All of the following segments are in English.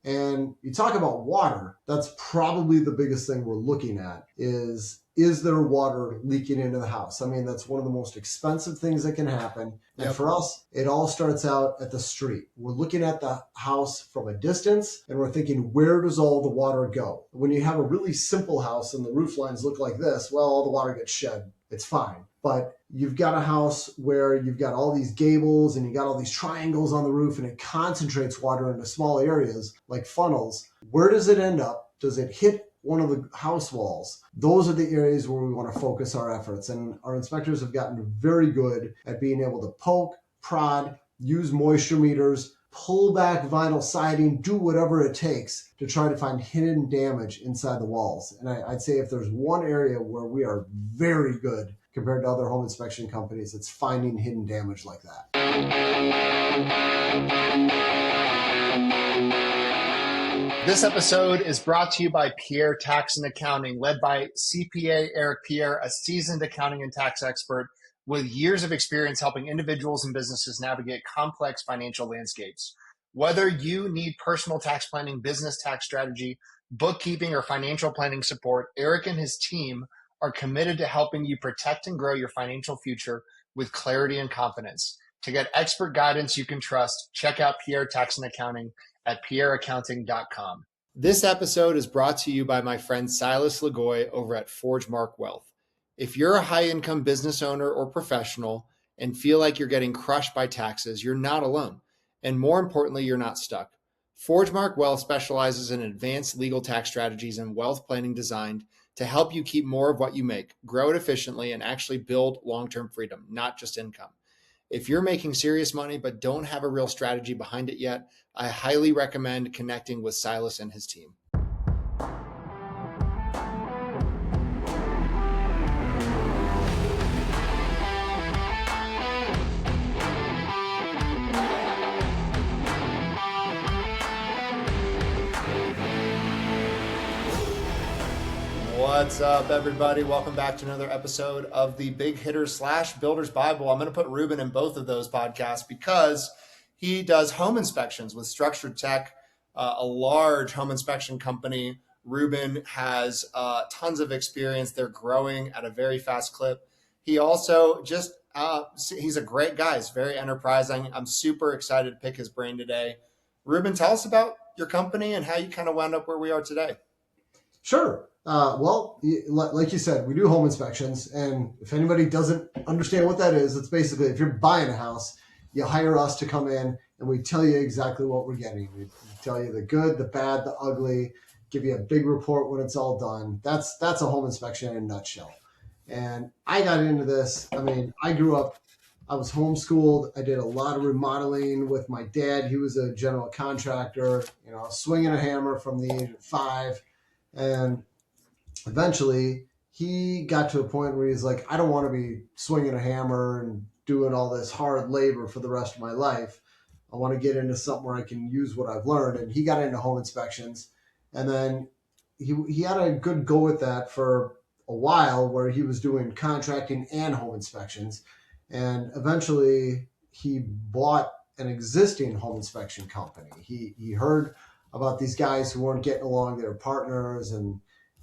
And you talk about water, that's probably the biggest thing we're looking at is there water leaking into the house? I mean, that's one of the most expensive things that can happen. And Yep. for us, it all starts out at the street. We're looking at the house from a distance and we're thinking, where does all the water go? When you have a really simple house and the roof lines look like this, well, all the water gets shed. It's fine. But you've got a house where you've got all these gables and you got all these triangles on the roof and it concentrates water into small areas like funnels. Where does it end up? Does it hit one of the house walls? Those are the areas where we want to focus our efforts. And our inspectors have gotten very good at being able to poke, prod, use moisture meters, pull back vinyl siding, do whatever it takes to try to find hidden damage inside the walls. And I'd say if there's one area where we are very good compared to other home inspection companies, it's finding hidden damage like that. This episode is brought to you by Pierre Accounting, led by CPA Eric Pierre, a seasoned accounting and tax expert with years of experience helping individuals and businesses navigate complex financial landscapes. Whether you need personal tax planning, business tax strategy, bookkeeping, or financial planning support, Eric and his team are committed to helping you protect and grow your financial future with clarity and confidence. To get expert guidance you can trust, check out Pierre Tax and Accounting at pierreaccounting.com. This episode is brought to you by my friend Silas Lagoy over at ForgeMark Wealth. If you're a high-income business owner or professional and feel like you're getting crushed by taxes, you're not alone. And more importantly, you're not stuck. ForgeMark Wealth specializes in advanced legal tax strategies and wealth planning designed to help you keep more of what you make, grow it efficiently, and actually build long-term freedom, not just income. If you're making serious money but don't have a real strategy behind it yet, I highly recommend connecting with Silas and his team. What's up, everybody? Welcome back to another episode of the Big Hitters / Builders Bible. I'm going to put Reuben in both of those podcasts because he does home inspections with StructureTech, a large home inspection company. Reuben has tons of experience. They're growing at a very fast clip. He also he's a great guy. He's very enterprising. I'm super excited to pick his brain today. Reuben, tell us about your company and how you kind of wound up where we are today. Sure. Well, like you said, we do home inspections. And if anybody doesn't understand what that is, it's basically if you're buying a house, you hire us to come in and we tell you exactly what we're getting. We tell you the good, the bad, the ugly, give you a big report when it's all done. That's a home inspection in a nutshell. And I got into this. I mean, I grew up, I was homeschooled. I did a lot of remodeling with my dad. He was a general contractor, swinging a hammer from the age of 5. And eventually he got to a point where he's like, I don't want to be swinging a hammer and doing all this hard labor for the rest of my life. I want to get into something where I can use what I've learned. And he got into home inspections. And then he had a good go at that for a while where he was doing contracting and home inspections. And eventually he bought an existing home inspection company. He heard about these guys who weren't getting along, they were partners, and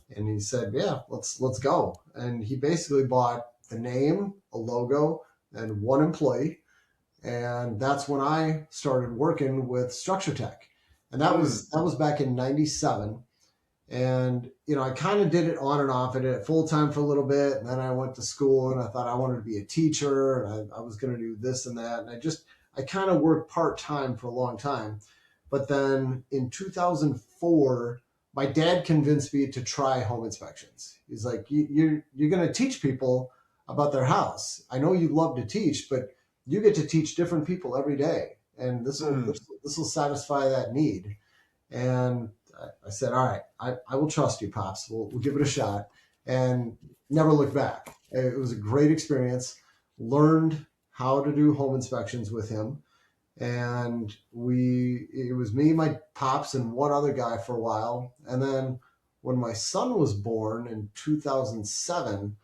he said, yeah, let's go. And he basically bought the name, a logo, and one employee. And that's when I started working with StructureTech. And that was back in 97. And, I kind of did it on and off. I did it full time for a little bit. And then I went to school and I thought I wanted to be a teacher and I was going to do this and that. And I kind of worked part time for a long time. But then in 2004, my dad convinced me to try home inspections. He's like, you're going to teach people about their house. I know you love to teach, but you get to teach different people every day. And this will satisfy that need. And I said, all right, I will trust you, Pops. We'll give it a shot. And never looked back. It was a great experience. Learned how to do home inspections with him. And it was me, my pops, and one other guy for a while. And then when my son was born in 2007,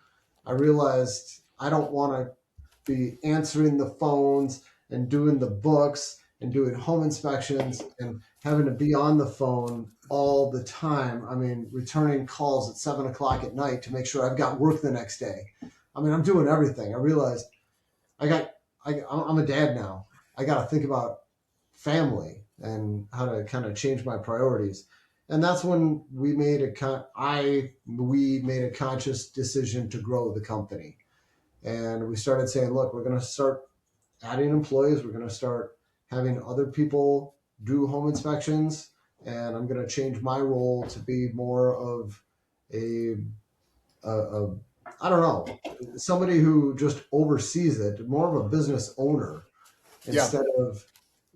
I realized I don't want to be answering the phones and doing the books and doing home inspections and having to be on the phone all the time. I mean, returning calls at 7 o'clock at night to make sure I've got work the next day. I mean, I'm doing everything. I realized I'm a dad now. I got to think about family and how to kind of change my priorities. And that's when we made we made a conscious decision to grow the company. And we started saying, look, we're going to start adding employees. We're going to start having other people do home inspections. And I'm going to change my role to be more of a I don't know, somebody who just oversees it, more of a business owner instead of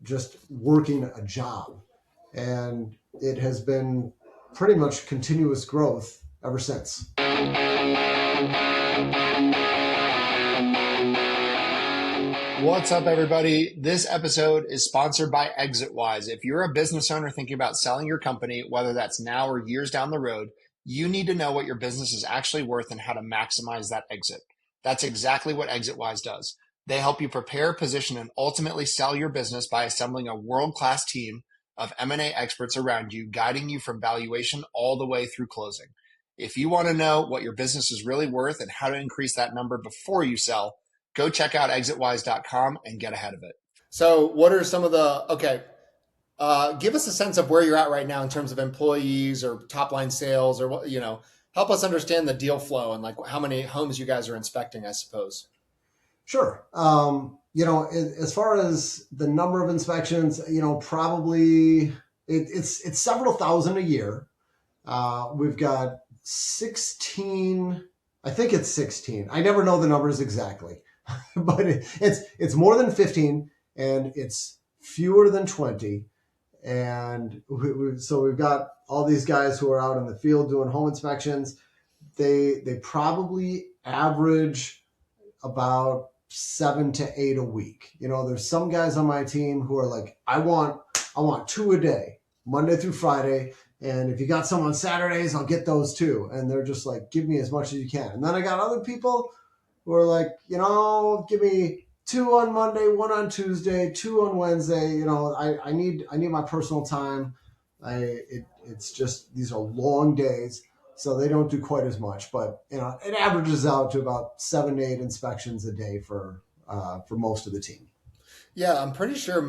just working a job. And it has been pretty much continuous growth ever since. What's up, everybody? This episode is sponsored by ExitWise. If you're a business owner thinking about selling your company, whether that's now or years down the road, you need to know what your business is actually worth and how to maximize that exit. That's exactly what ExitWise does. They help you prepare, position, and ultimately sell your business by assembling a world-class team of M&A experts around you, guiding you from valuation all the way through closing. If you want to know what your business is really worth and how to increase that number before you sell, go check out exitwise.com and get ahead of it. So what are some of give us a sense of where you're at right now in terms of employees or top line sales or what, help us understand the deal flow and like how many homes you guys are inspecting, I suppose. Sure. As far as the number of inspections, probably it's several thousand a year. We've got 16, I think it's 16. I never know the numbers exactly, but it's more than 15 and it's fewer than 20. And so we've got all these guys who are out in the field doing home inspections. They probably average about 7 to 8 a week. There's some guys on my team who are like, I want 2 a day, Monday through Friday. And if you got some on Saturdays, I'll get those too. And they're just like, give me as much as you can. And then I got other people who are like, give me 2 on Monday, 1 on Tuesday, 2 on Wednesday. I need my personal time. It's just, these are long days, so they don't do quite as much, but it averages out to about 7 to 8 inspections a day for most of the team. Yeah, I'm pretty sure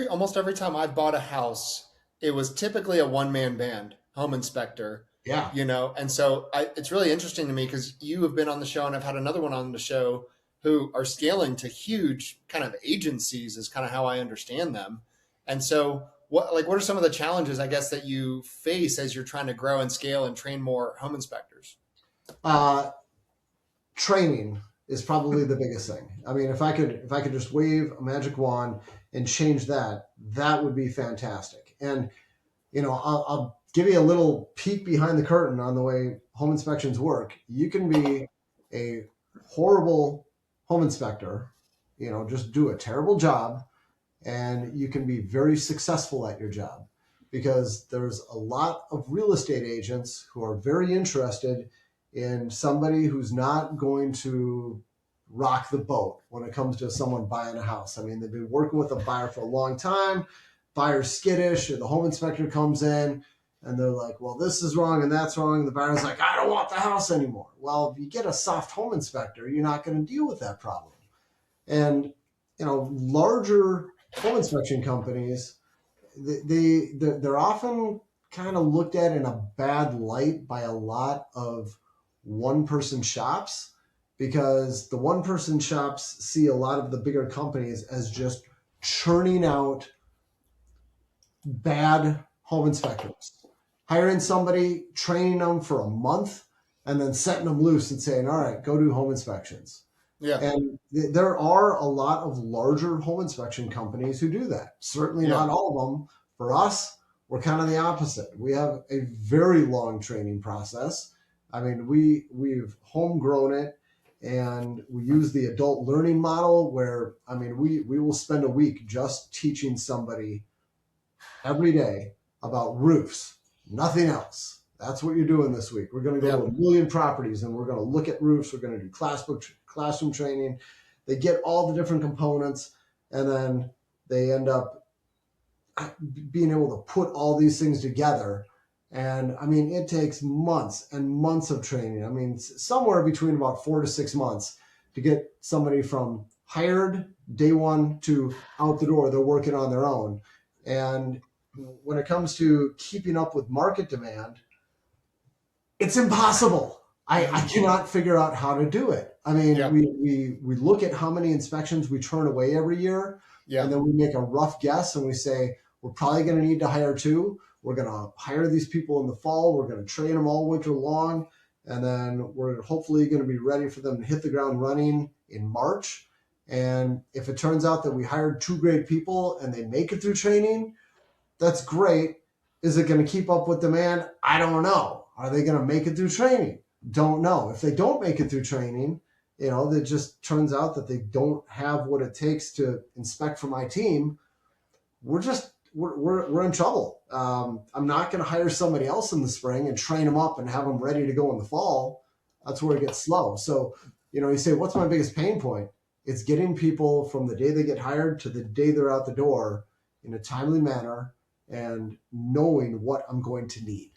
almost every time I've bought a house, it was typically a one-man band, home inspector. Yeah. And so it's really interesting to me because you have been on the show and I've had another one on the show who are scaling to huge kind of agencies is kind of how I understand them. And so what are some of the challenges, I guess, that you face as you're trying to grow and scale and train more home inspectors? Training is probably the biggest thing. I mean, if I could just wave a magic wand and change that would be fantastic. And, I'll give you a little peek behind the curtain on the way home inspections work. You can be a horrible home inspector, just do a terrible job, and you can be very successful at your job because there's a lot of real estate agents who are very interested in somebody who's not going to rock the boat when it comes to someone buying a house. I mean, they've been working with a buyer for a long time, buyer's skittish, and the home inspector comes in and they're like, well, this is wrong and that's wrong. And the buyer's like, I don't want the house anymore. Well, if you get a soft home inspector, you're not going to deal with that problem. And, larger home inspection companies, they're often kind of looked at in a bad light by a lot of one-person shops because the one-person shops see a lot of the bigger companies as just churning out bad home inspectors, hiring somebody, training them for a month, and then setting them loose and saying, all right, go do home inspections. Yeah. And there are a lot of larger home inspection companies who do that. Certainly not all of them. For us, we're kind of the opposite. We have a very long training process. I mean, we've homegrown it and we use the adult learning model where, I mean, we will spend a week just teaching somebody every day about roofs, nothing else. That's what you're doing this week. We're going to go to 1 million properties and we're going to look at roofs. We're going to do classroom training. They get all the different components and then they end up being able to put all these things together. And I mean, it takes months and months of training. I mean, somewhere between about 4 to 6 months to get somebody from hired day one to out the door. They're working on their own. And when it comes to keeping up with market demand, it's impossible. I cannot figure out how to do it. I mean, we look at how many inspections we turn away every year, and then we make a rough guess and we say, we're probably going to need to hire 2. We're going to hire these people in the fall. We're going to train them all winter long. And then we're hopefully going to be ready for them to hit the ground running in March. And if it turns out that we hired 2 great people and they make it through training, that's great. Is it going to keep up with demand? I don't know. Are they going to make it through training? Don't know. If they don't make it through training, it just turns out that they don't have what it takes to inspect for my team. We're in trouble. I'm not going to hire somebody else in the spring and train them up and have them ready to go in the fall. That's where it gets slow. So, you say, what's my biggest pain point? It's getting people from the day they get hired to the day they're out the door in a timely manner and knowing what I'm going to need.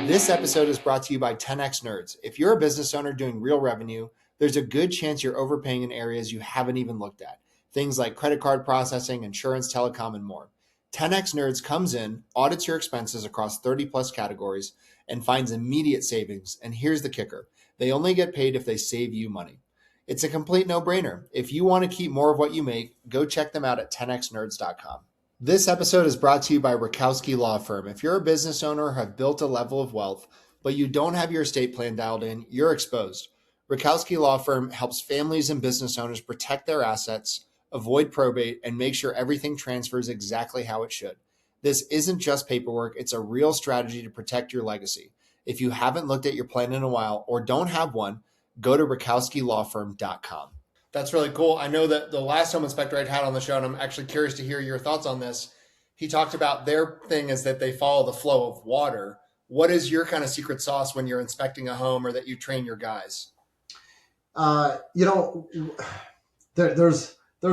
This episode is brought to you by 10X Nerds. If you're a business owner doing real revenue, there's a good chance you're overpaying in areas you haven't even looked at. Things like credit card processing, insurance, telecom, and more. 10X Nerds comes in, audits your expenses across 30 plus categories, and finds immediate savings. And here's the kicker. They only get paid if they save you money. It's a complete no-brainer. If you want to keep more of what you make, go check them out at 10xnerds.com. This episode is brought to you by Rakowski Law Firm. If you're a business owner or have built a level of wealth, but you don't have your estate plan dialed in, you're exposed. Rakowski Law Firm helps families and business owners protect their assets, avoid probate, and make sure everything transfers exactly how it should. This isn't just paperwork, it's a real strategy to protect your legacy. If you haven't looked at your plan in a while or don't have one, go to rakowskilawfirm.com. That's really cool. I know that the last home inspector I'd had on the show, and I'm actually curious to hear your thoughts on this, he talked about their thing is that they follow the flow of water. What is your kind of secret sauce when you're inspecting a home or that you train your guys? There's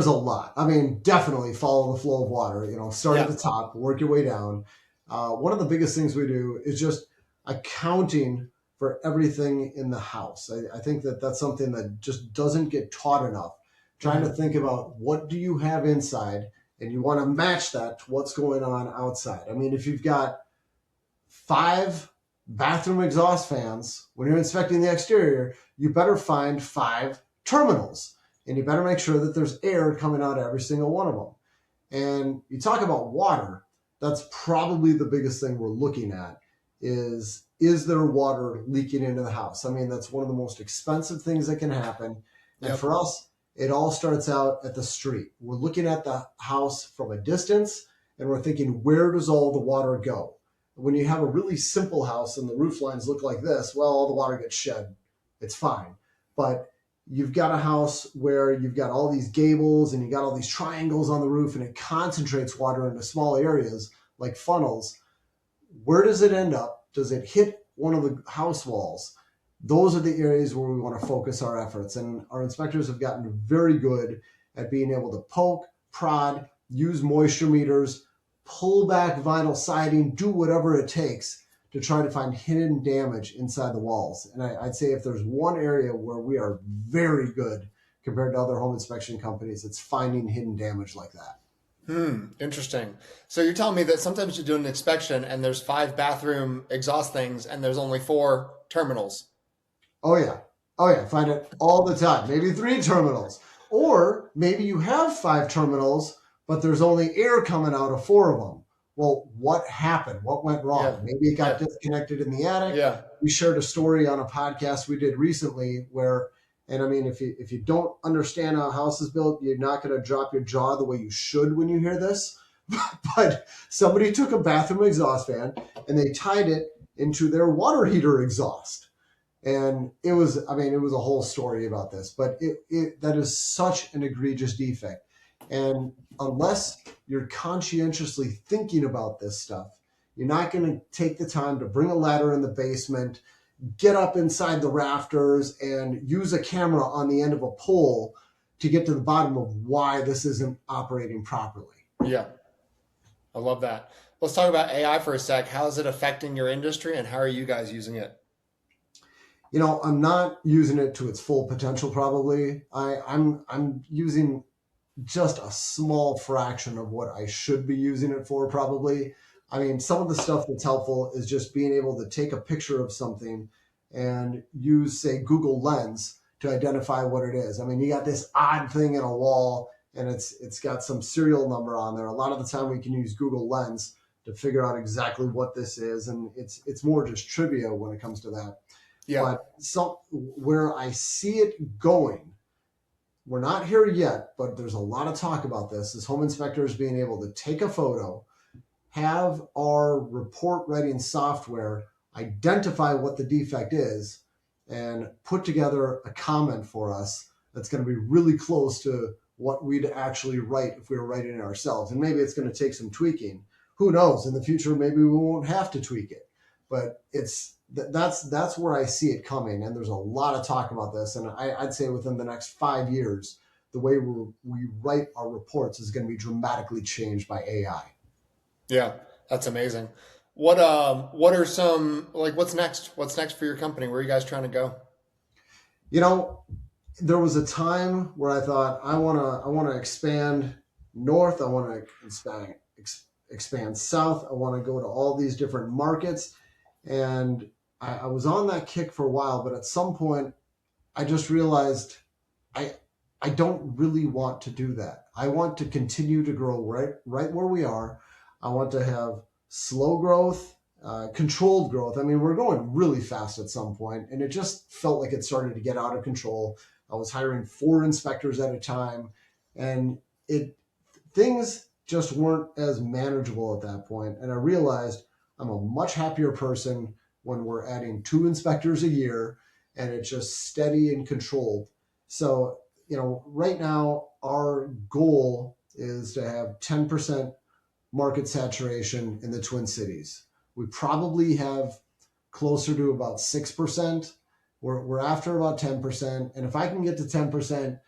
a lot. I mean, definitely follow the flow of water. Start at the top, work your way down. One of the biggest things we do is just accounting for everything in the house. I think that's something that just doesn't get taught enough. Trying to think about what do you have inside, and you want to match that to what's going on outside. I mean, if you've got 5 bathroom exhaust fans, when you're inspecting the exterior, you better find 5 terminals, and you better make sure that there's air coming out of every single one of them. And you talk about water, that's probably the biggest thing we're looking at is there water leaking into the house? I mean, that's one of the most expensive things that can happen. And for us, it all starts out at the street. We're looking at the house from a distance and we're thinking, where does all the water go? When you have a really simple house and the roof lines look like this, well, all the water gets shed. It's fine. But you've got a house where you've got all these gables and you got all these triangles on the roof and it concentrates water into small areas like funnels. Where does it end up? Does it hit one of the house walls? Those are the areas where we want to focus our efforts. And our inspectors have gotten very good at being able to poke, prod, use moisture meters, pull back vinyl siding, do whatever it takes to try to find hidden damage inside the walls. And I'd say if there's one area where we are very good compared to other home inspection companies, it's finding hidden damage like that. Interesting. So you're telling me that sometimes you do an inspection and there's 5 bathroom exhaust things and there's only 4 terminals. Oh yeah. Find it all the time. Maybe 3 terminals. Or maybe you have 5 terminals, but there's only air coming out of 4 of them. Well, what happened? What went wrong? Yeah. Maybe it got disconnected in the attic. Yeah. We shared a story on a podcast we did recently where, and I mean, if you don't understand how a house is built, you're not going to drop your jaw the way you should when you hear this. But somebody took a bathroom exhaust fan and they tied it into their water heater exhaust. And it was a whole story about this, but that is such an egregious defect. And unless you're conscientiously thinking about this stuff, you're not going to take the time to bring a ladder in the basement, get up inside the rafters and use a camera on the end of a pole to get to the bottom of why this isn't operating properly. Yeah, I love that. Let's talk about AI for a sec. How is it affecting your industry and how are you guys using it? I'm not using it to its full potential. Probably, I'm using just a small fraction of what I should be using it for. Probably, I mean, some of the stuff that's helpful is just being able to take a picture of something and use, say, Google Lens to identify what it is. I mean, you got this odd thing in a wall, and it's got some serial number on there. A lot of the time, we can use Google Lens to figure out exactly what this is, and it's more just trivia when it comes to that. Yeah. But where I see it going, we're not here yet, but there's a lot of talk about this, is home inspectors being able to take a photo, have our report writing software identify what the defect is, and put together a comment for us that's going to be really close to what we'd actually write if we were writing it ourselves. And maybe it's going to take some tweaking. Who knows? In the future, maybe we won't have to tweak it. But that's where I see it coming. And there's a lot of talk about this. And I'd say within the next 5 years, the way we write our reports is going to be dramatically changed by AI. Yeah, that's amazing. What are some, like, what's next? What's next for your company? Where are you guys trying to go? There was a time where I thought I want to expand north. I want to expand south. I want to go to all these different markets. And I was on that kick for a while, but at some point I just realized I don't really want to do that. I want to continue to grow right where we are. I want to have slow growth, controlled growth. I mean, we're going really fast at some point, and it just felt like it started to get out of control. I was hiring 4 inspectors at a time, and things just weren't as manageable at that point. And I realized I'm a much happier person when we're adding 2 inspectors a year, and it's just steady and controlled. So, right now our goal is to have 10% market saturation in the Twin Cities. We probably have closer to about 6%. We're after about 10%. And if I can get to 10%,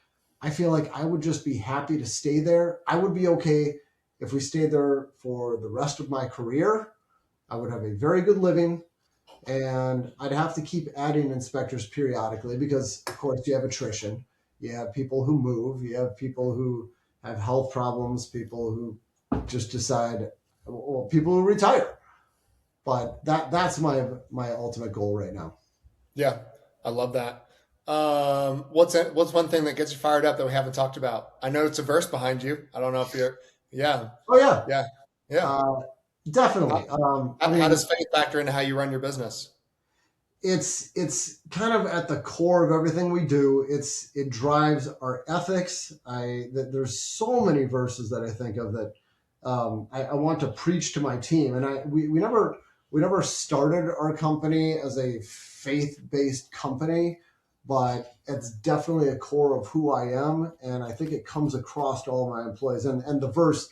I feel like I would just be happy to stay there. I would be okay if we stayed there for the rest of my career. I would have a very good living, and I'd have to keep adding inspectors periodically because, of course, you have attrition. You have people who move. You have people who have health problems, people who just decide, well, people who retire. But that's my ultimate goal right now. Yeah, I love that. What's one thing that gets you fired up that we haven't talked about? I know it's a verse behind you. I don't know if you're, yeah. Oh, yeah. Yeah. Yeah. Definitely. How does faith factor into how you run your business? It's kind of at the core of everything we do. It drives our ethics. There's so many verses that I think of that I want to preach to my team. And we never started our company as a faith-based company, but it's definitely a core of who I am, and I think it comes across to all my employees. And the verse,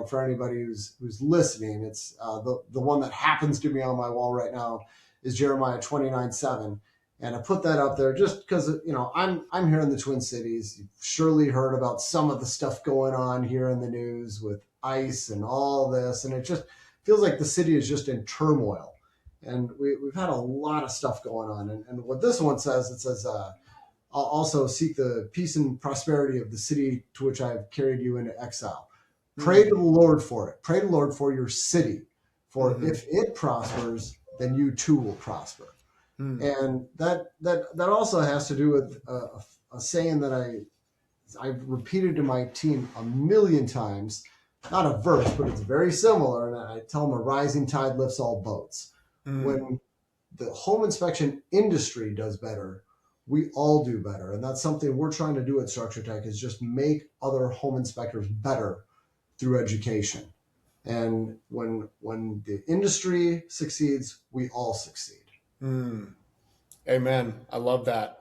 for anybody who's listening, it's the one that happens to be on my wall right now is Jeremiah 29:7. And I put that up there just because, I'm here in the Twin Cities. You've surely heard about some of the stuff going on here in the news with ICE and all this. And it just feels like the city is just in turmoil. And we've had a lot of stuff going on. And what this one says, it says, I'll also seek the peace and prosperity of the city to which I've carried you into exile. Pray to the Lord for it. Pray to the Lord for your city. For if it prospers, then you too will prosper. And that also has to do with a saying that I've repeated to my team a million times. Not a verse, but it's very similar. And I tell them a rising tide lifts all boats. When the home inspection industry does better, we all do better. And that's something we're trying to do at StructureTech, is just make other home inspectors better through education. And when the industry succeeds, we all succeed. Amen. I love that.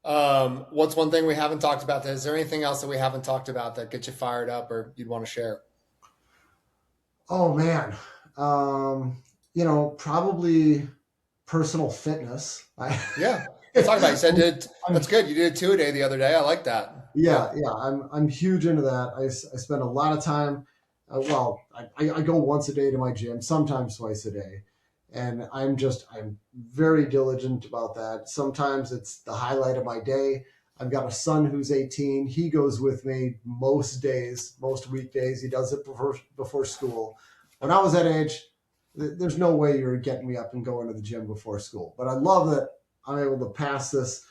What's one thing we haven't talked about? Is there anything else that we haven't talked about that gets you fired up or you'd want to share? Oh, man. Probably personal fitness. Yeah. Let's talk about it. You said that's good. You did 2 a day the other day. I like that. Yeah. I'm huge into that. I spend a lot of time. I go once a day to my gym, sometimes twice a day, and I'm very diligent about that. Sometimes it's the highlight of my day. I've got a son who's 18. He goes with me most days, most weekdays. He does it before school. When I was that age, there's no way you're getting me up and going to the gym before school. But I love that I'm able to pass this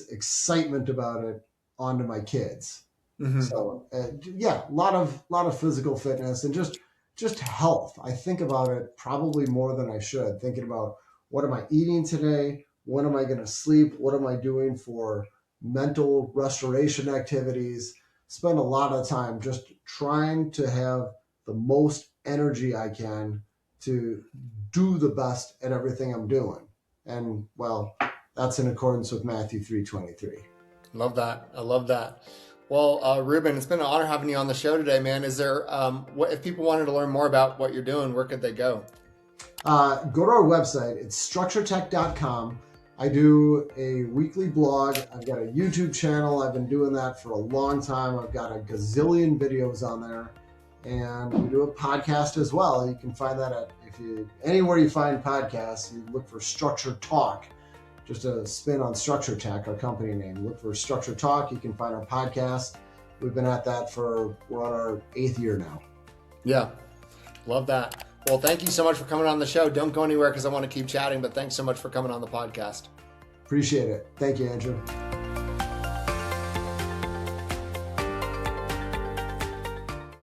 excitement about it onto my kids. Mm-hmm. So a lot of physical fitness and just health. I think about it probably more than I should. Thinking about what am I eating today? When am I going to sleep? What am I doing for mental restoration activities? Spend a lot of time just trying to have the most energy I can to do the best at everything I'm doing. And well, that's in accordance with Matthew 3:23. Love that. I love that. Well, Reuben, it's been an honor having you on the show today, man. Is there, if people wanted to learn more about what you're doing, where could they go? Go to our website. It's StructureTech.com. I do a weekly blog. I've got a YouTube channel. I've been doing that for a long time. I've got a gazillion videos on there. And we do a podcast as well. You can find that anywhere you find podcasts, you look for Structure Talk. Just a spin on StructureTech, our company name. Look for Structure Talk. You can find our podcast. We've been at that we're on our 8th year now. Yeah, love that. Well, thank you so much for coming on the show. Don't go anywhere because I want to keep chatting, but thanks so much for coming on the podcast. Appreciate it. Thank you, Andrew.